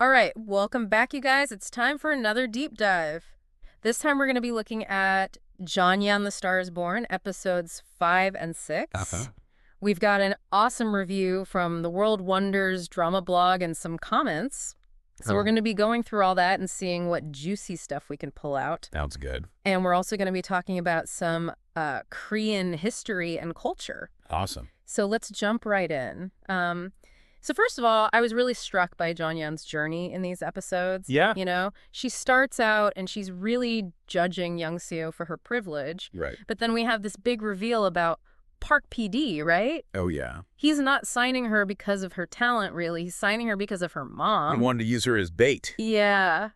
All right, welcome back, you guys. It's time for another deep dive. This time we're going to be looking at Jeongnyeon the Star is Born, episodes 5 and 6. We've got an awesome review from the World Wonders drama blog and some comments. So we're going to be going through all that and seeing what juicy stuff we can pull out. Sounds good. And we're also going to be talking about some Korean history and culture. Awesome. So let's jump right in. So first of all, I was really struck by Jeongyeon's journey in these episodes. Yeah. You know, she starts out and she's really judging Young-seo for her privilege. Right. But then we have this big reveal about Park PD, right? Oh, yeah. He's not signing her because of her talent, really. He's signing her because of her mom. He wanted to use her as bait. Yeah.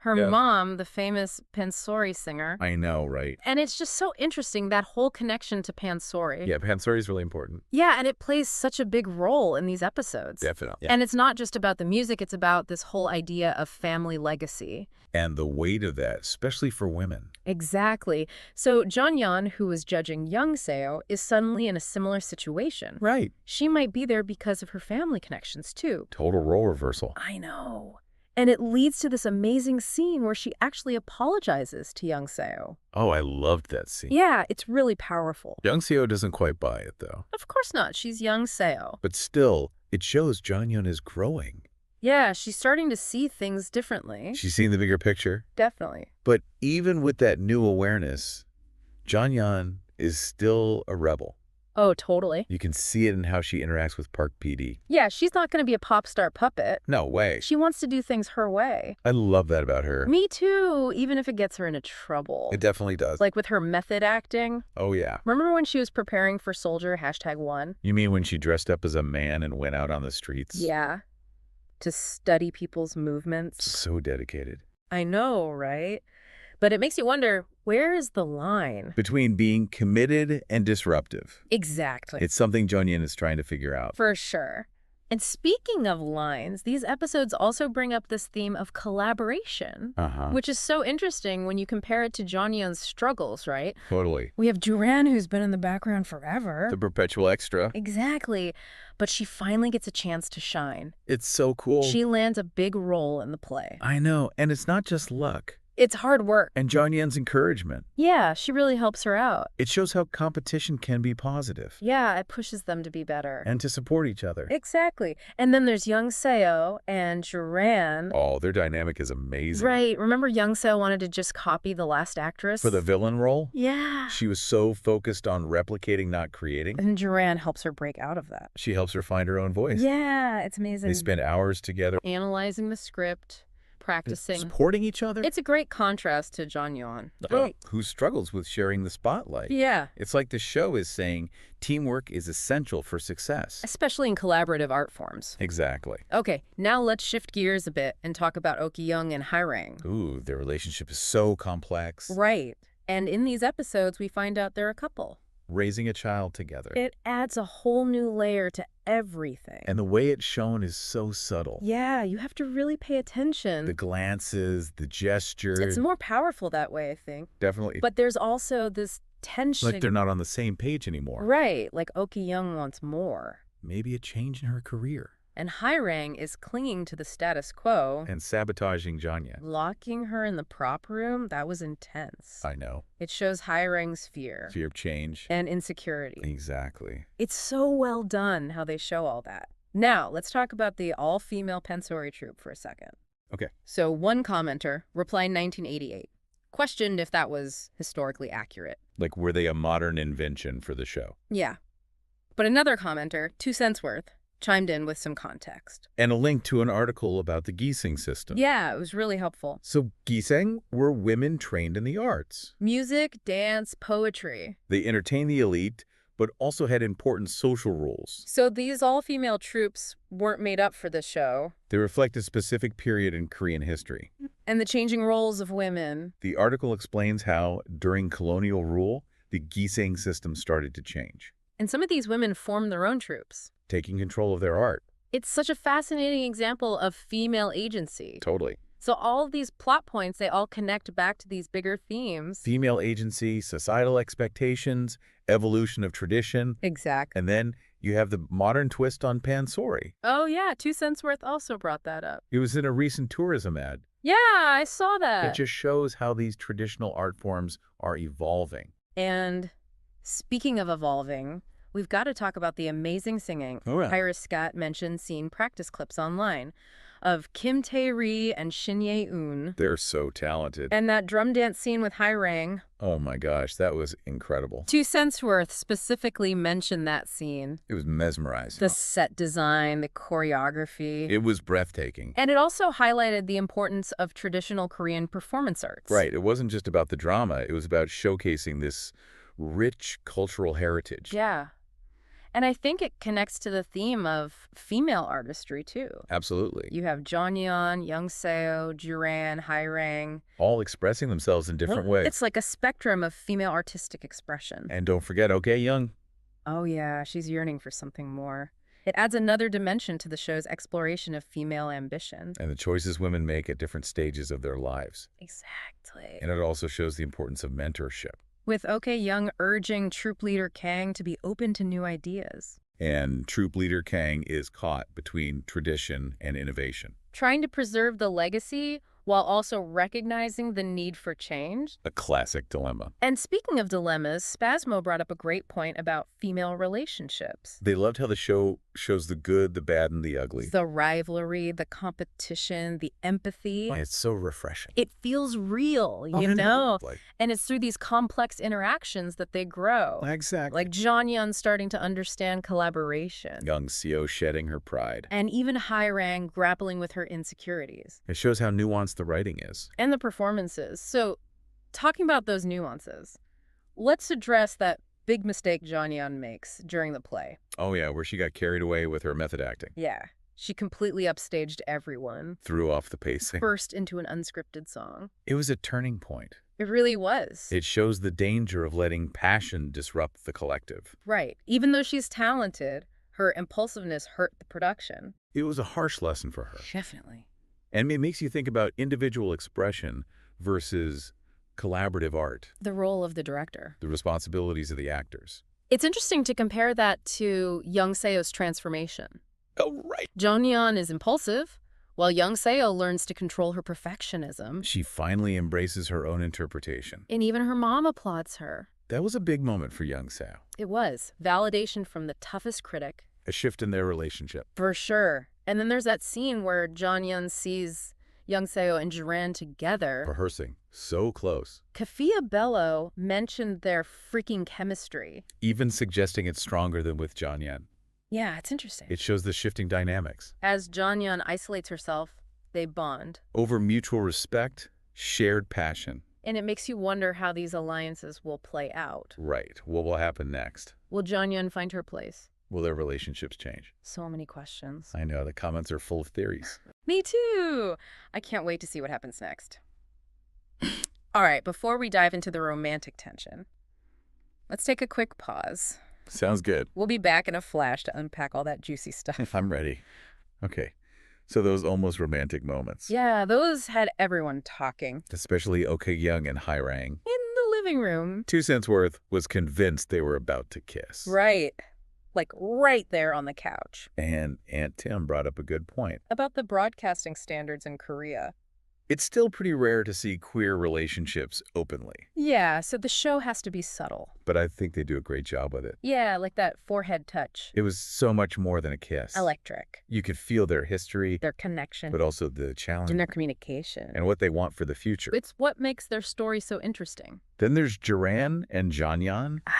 Her Yeah. mom, the famous pansori singer. I know, right? And it's just so interesting, that whole connection to pansori. Yeah, pansori is really important. Yeah, and it plays such a big role in these episodes. Definitely. And it's not just about the music, it's about this whole idea of family legacy. And the weight of that, especially for women. Exactly. So Jeongyeon, who was judging Young-seo, is suddenly in a similar situation. Right. She might be there because of her family connections, too. Total role reversal. I know. And it leads to this amazing scene where she actually apologizes to Young-seo. Oh, I loved that scene. Yeah, it's really powerful. Jeong-seo doesn't quite buy it, though. Of course not. She's Young-seo. But still, it shows Jeongyeon is growing. Yeah, she's starting to see things differently. She's seeing the bigger picture. Definitely. But even with that new awareness, Jeongyeon is still a rebel. Oh, totally. You can see it in how she interacts with Park PD. Yeah, she's not going to be a pop star puppet. No way. She wants to do things her way. I love that about her. Me too, even if it gets her into trouble. It definitely does. Like with her method acting. Oh, yeah. Remember when she was preparing for Soldier #1? You mean when she dressed up as a man and went out on the streets? Yeah. To study people's movements. So dedicated. I know, right? But it makes you wonder, where is the line? Between being committed and disruptive. Exactly. It's something Jeongyeon is trying to figure out. For sure. And speaking of lines, these episodes also bring up this theme of collaboration, which is so interesting when you compare it to Jeongyeon's struggles, right? Totally. We have Duran, who's been in the background forever. The perpetual extra. Exactly. But she finally gets a chance to shine. It's so cool. She lands a big role in the play. I know. And it's not just luck. It's hard work. And Jeongyeon's encouragement. Yeah, she really helps her out. It shows how competition can be positive. Yeah, it pushes them to be better. And to support each other. Exactly. And then there's Young-seo and Duran. Oh, their dynamic is amazing. Right. Remember Young-seo wanted to just copy the last actress? For the villain role? Yeah. She was so focused on replicating, not creating. And Duran helps her break out of that. She helps her find her own voice. Yeah, it's amazing. They spend hours together. Analyzing the script, practicing. Supporting each other? It's a great contrast to Jeongyeon. Right. Who struggles with sharing the spotlight. Yeah. It's like the show is saying teamwork is essential for success. Especially in collaborative art forms. Exactly. Okay, now let's shift gears a bit and talk about Jeong and Hae-rang. Ooh, their relationship is so complex. Right. And in these episodes, we find out they're a couple. Raising a child together. It adds a whole new layer to everything. And the way it's shown is so subtle. Yeah, you have to really pay attention. The glances, the gestures. It's more powerful that way, I think. Definitely. But there's also this tension. Like they're not on the same page anymore. Right, like Jeong wants more. Maybe a change in her career. And Hae-rang is clinging to the status quo. And sabotaging Jeongyeon. Locking her in the prop room, that was intense. I know. It shows Hae-rang's fear. Fear of change. And insecurity. Exactly. It's so well done how they show all that. Now, let's talk about the all-female pansori troupe for a second. Okay. So one commenter, reply 1988, questioned if that was historically accurate. Like, were they a modern invention for the show? Yeah. But another commenter, 2 cents worth, chimed in with some context. And a link to an article about the Gising system. Yeah, it was really helpful. So Gising were women trained in the arts. Music, dance, poetry. They entertained the elite, but also had important social roles. So these all-female troupes weren't made up for this show. They reflect a specific period in Korean history. And the changing roles of women. The article explains how, during colonial rule, the Gising system started to change. And some of these women formed their own troupes. Taking control of their art. It's such a fascinating example of female agency. Totally. So all of these plot points, they all connect back to these bigger themes. Female agency, societal expectations, evolution of tradition. Exactly. And then You have the modern twist on pansori. Oh, yeah, 2 cents Worth also brought that up. It was in a recent tourism ad. Yeah, I saw It that. just shows how these traditional art forms are evolving. And speaking of evolving, we've got to talk about the amazing singing. Oh, yeah. Iris Scott mentioned seeing practice clips online of Kim Tae-ri and Shin Ye-eun. They're so talented. And that drum dance scene with Hae-rang. Oh my gosh, that was incredible. 2 cents Worth specifically mentioned that scene. It was mesmerizing. The set design, the choreography. It was breathtaking. And it also highlighted the importance of traditional Korean performance arts. Right. It wasn't just about the drama. It was about showcasing this rich cultural heritage. Yeah. And I think it connects to the theme of female artistry, too. Absolutely. You have Jeongyeon, Youngseo, Juran, Hae-rang. All expressing themselves in different ways. It's like a spectrum of female artistic expression. And don't forget, Jeong. Oh, yeah, she's yearning for something more. It adds another dimension to the show's exploration of female ambition. And the choices women make at different stages of their lives. Exactly. And it also shows the importance of mentorship. With Jeong urging troop leader Kang to be open to new ideas. And troop leader Kang is caught between tradition and innovation. Trying to preserve the legacy while also recognizing the need for change. A classic dilemma. And speaking of dilemmas, Spasmo brought up a great point about female relationships. They loved how the show shows the good, the bad, and the ugly. The rivalry, the competition, the empathy. Why, it's so refreshing. It feels real, you know? Like, And it's through these complex interactions that they grow. exactly. Like Jeongyeon starting to understand collaboration. Youngseo shedding her pride. And even Hae-rang grappling with her insecurities. It shows how nuanced the writing is. And the performances. So, talking about those nuances, let's address that big mistake Jeongyeon makes during the play. Oh yeah, where she got carried away with her method acting. Yeah. She completely upstaged everyone. Threw off the pacing. Burst into an unscripted song. It was a turning point. It really was. It shows the danger of letting passion disrupt the collective. Right. Even though she's talented, her impulsiveness hurt the production. It was a harsh lesson for her. Definitely. And it makes you think about individual expression versus collaborative art. The role of the director. The responsibilities of the actors. It's interesting to compare that to Youngseo's transformation. Oh, right. Jeongyeon is impulsive, while Youngseo learns to control her perfectionism. She finally embraces her own interpretation. And even her mom applauds her. That was a big moment for Youngseo. It was. Validation from the toughest critic. A shift in their relationship. For sure. And then there's that scene where Jeongyeon sees Youngseo and Juran together. Rehearsing. So close. Kafia Bello mentioned their freaking chemistry. Even suggesting it's stronger than with Jeongyeon. Yeah, it's interesting. It shows the shifting dynamics. As Jeongyeon isolates herself, they bond. Over mutual respect, shared passion. And it makes you wonder how these alliances will play out. Right. What will happen next? Will Jeongyeon find her place? Will their relationships change? So many questions. I know, the comments are full of theories. Me too! I can't wait to see what happens next. All right, before we dive into the romantic tension, let's take a quick pause. Sounds good. We'll be back in a flash to unpack all that juicy stuff. I'm ready. Okay. So those almost romantic moments. Yeah, those had everyone talking. Especially Jeong and Hae-rang. In the living room. 2 cents Worth was convinced they were about to kiss. Right. Like right there on the couch. And Aunt Tim brought up a good point. About the broadcasting standards in Korea. It's still pretty rare to see queer relationships openly. Yeah, so the show has to be subtle. But I think they do a great job with it. Yeah, like that forehead touch. It was so much more than a kiss. Electric. You could feel their history, Their connection. but also the challenge And their communication. and what they want for the future. It's what makes their story so interesting. Then there's Juran and Jeongyeon. Ah,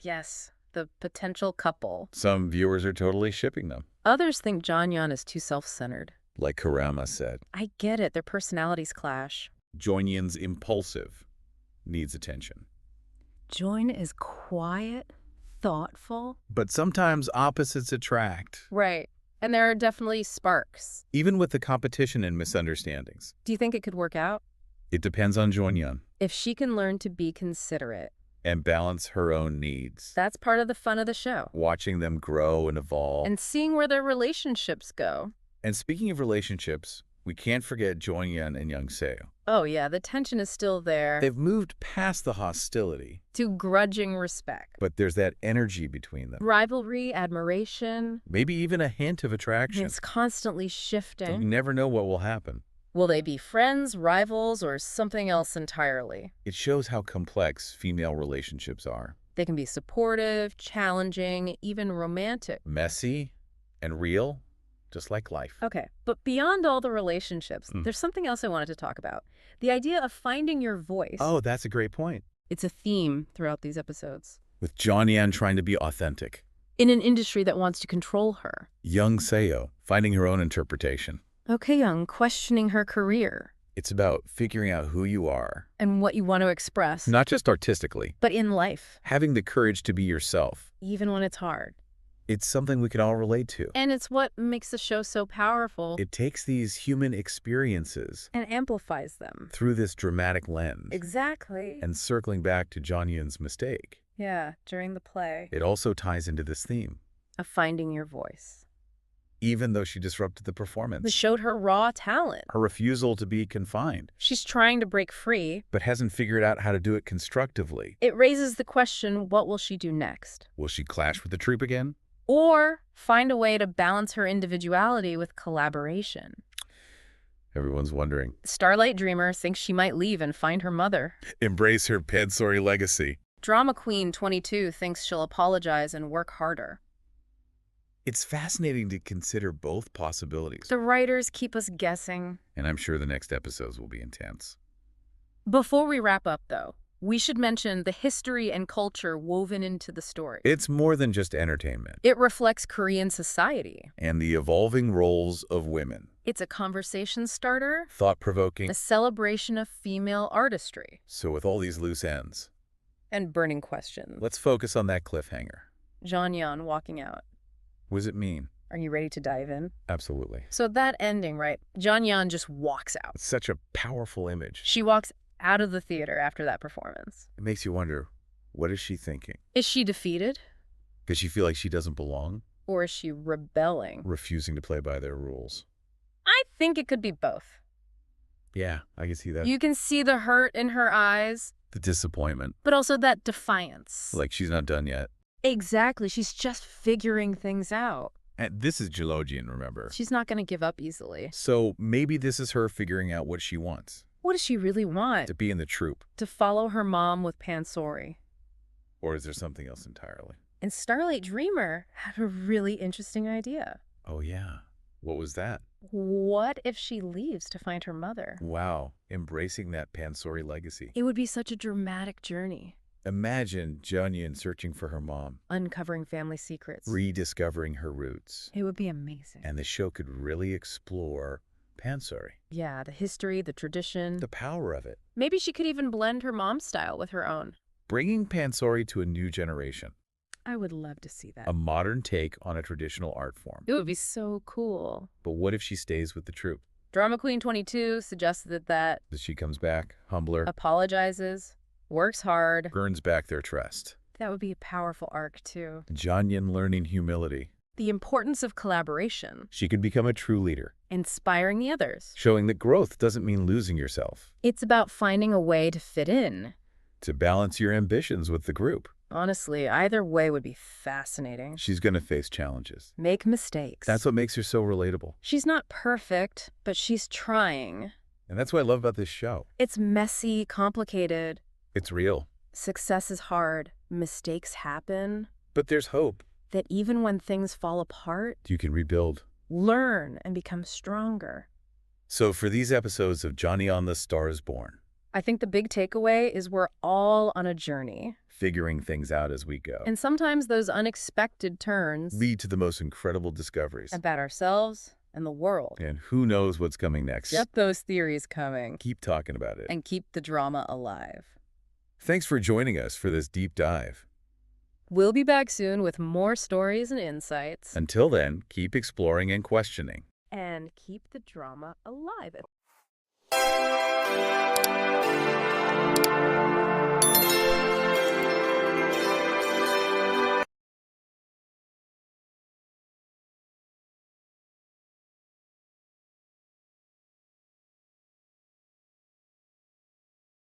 yes. The potential couple. Some viewers are totally shipping them. Others think Jeongyeon is too self-centered. Like kdrama said, I get it. Their personalities clash. Jeongyeon's impulsive, needs attention. Jeong is quiet, thoughtful. But sometimes opposites attract, Right. And there are definitely sparks. even with the competition and misunderstandings. Do you think it could work out? It depends on Jeongyeon If she can learn to be considerate. and balance her own needs. That's part of the fun of the show. Watching them grow and evolve. And seeing where their relationships go. And speaking of relationships, We can't forget Jeongyeon and Young. Oh yeah, the tension is still there. They've moved past the hostility, To grudging respect. but there's that energy between them. Rivalry, admiration. Maybe even a hint of attraction. It's constantly So you shifting. never know what will happen. Will they be friends, rivals, or something else entirely? It shows how complex female relationships are. They can be supportive, challenging, even romantic. Messy and real, just like life. Okay, but beyond all the relationships, there's something else I wanted to talk about. The idea of finding your voice. Oh, that's a great point. It's a theme throughout these episodes. With Jeongnyeon trying to be authentic. In an industry that wants to control her. Young finding her own interpretation. Okay, Jeong, questioning her career. It's about figuring out who you are. And what you want to express. Not just artistically. But in life. Having the courage to be yourself. Even when it's hard. It's something we can all relate to. And it's what makes the show so powerful. It takes these human experiences. And amplifies them. Through this dramatic lens. Exactly. And circling back to Jeongyun's mistake. Yeah, during the play. It also ties into this theme. Of finding your voice. Even though she disrupted the performance. It showed her raw talent. Her refusal to be confined. She's trying to break free. But hasn't figured out how to do it constructively. It raises the question, what will she do next? Will she clash with the troupe again? Or find a way to balance her individuality with collaboration? Everyone's wondering. Starlight Dreamer thinks she might leave and find her mother. Embrace her pansori legacy. Drama Queen 22 thinks she'll apologize and work harder. It's fascinating to consider both possibilities. The writers keep us guessing. And I'm sure the next episodes will be intense. Before we wrap up, though, we should mention the history and culture woven into the story. It's more than just entertainment. It reflects Korean society. And the evolving roles of women. It's a conversation starter. Thought-provoking. A celebration of female artistry. So with all these loose ends. And burning questions. Let's focus on that cliffhanger. Jeongyeon walking out. What does it mean? Are you ready to dive in? Absolutely. So that ending, right? Jeongyeon just walks out. It's such a powerful image. She walks out of the theater after that performance. It makes you wonder, what is she thinking? Is she defeated? Does she feel like she doesn't belong? Or is she rebelling? Refusing to play by their rules. I think it could be both. Yeah, I can see that. You can see the hurt in her eyes. The disappointment. But also that defiance. Like she's not done yet. Exactly. She's just figuring things out. And this is Jeongyeon, remember? She's not going to give up easily. So maybe this is her figuring out what she wants. What does she really want? To be in the troupe. To follow her mom with pansori. Or is there something else entirely? And Starlight Dreamer had a really interesting idea. Oh, yeah. What was that? What if she leaves to find her mother? Wow. Embracing that pansori legacy. It would be such a dramatic journey. Imagine Jeongyun searching for her mom. Uncovering family secrets. Rediscovering her roots. It would be amazing. And the show could really explore pansori. Yeah, the history, the tradition. The power of it. Maybe she could even blend her mom's style with her own. Bringing pansori to a new generation. I would love to see that. A modern take on a traditional art form. It would be so cool. But what if she stays with the troupe? Drama Queen 22 suggested that She comes back, humbler, apologizes, works hard. earns back their trust. That would be a powerful arc, too. Jeongyun learning humility. The importance of collaboration. She could become a true leader. Inspiring the others. Showing that growth doesn't mean losing yourself. It's about finding a way to fit in. To balance your ambitions with the group. Honestly, either way would be fascinating. She's going to face challenges. Make mistakes. That's what makes her so relatable. She's not perfect, but she's trying. And that's what I love about this show. It's messy, complicated. It's real. Success is hard. Mistakes happen. But there's hope. That even when things fall apart, You can rebuild. learn and become stronger. So for these episodes of Jeongyeon the Star is Born, I think the big takeaway is we're all on a journey. figuring things out as we go, And sometimes those unexpected turns lead to the most incredible discoveries. about ourselves and the world. And who knows what's coming next? Get those theories coming. Keep talking about it. And keep the drama alive. Thanks for joining us for this deep dive. We'll be back soon with more stories and insights. Until then, keep exploring and questioning. And keep the drama alive.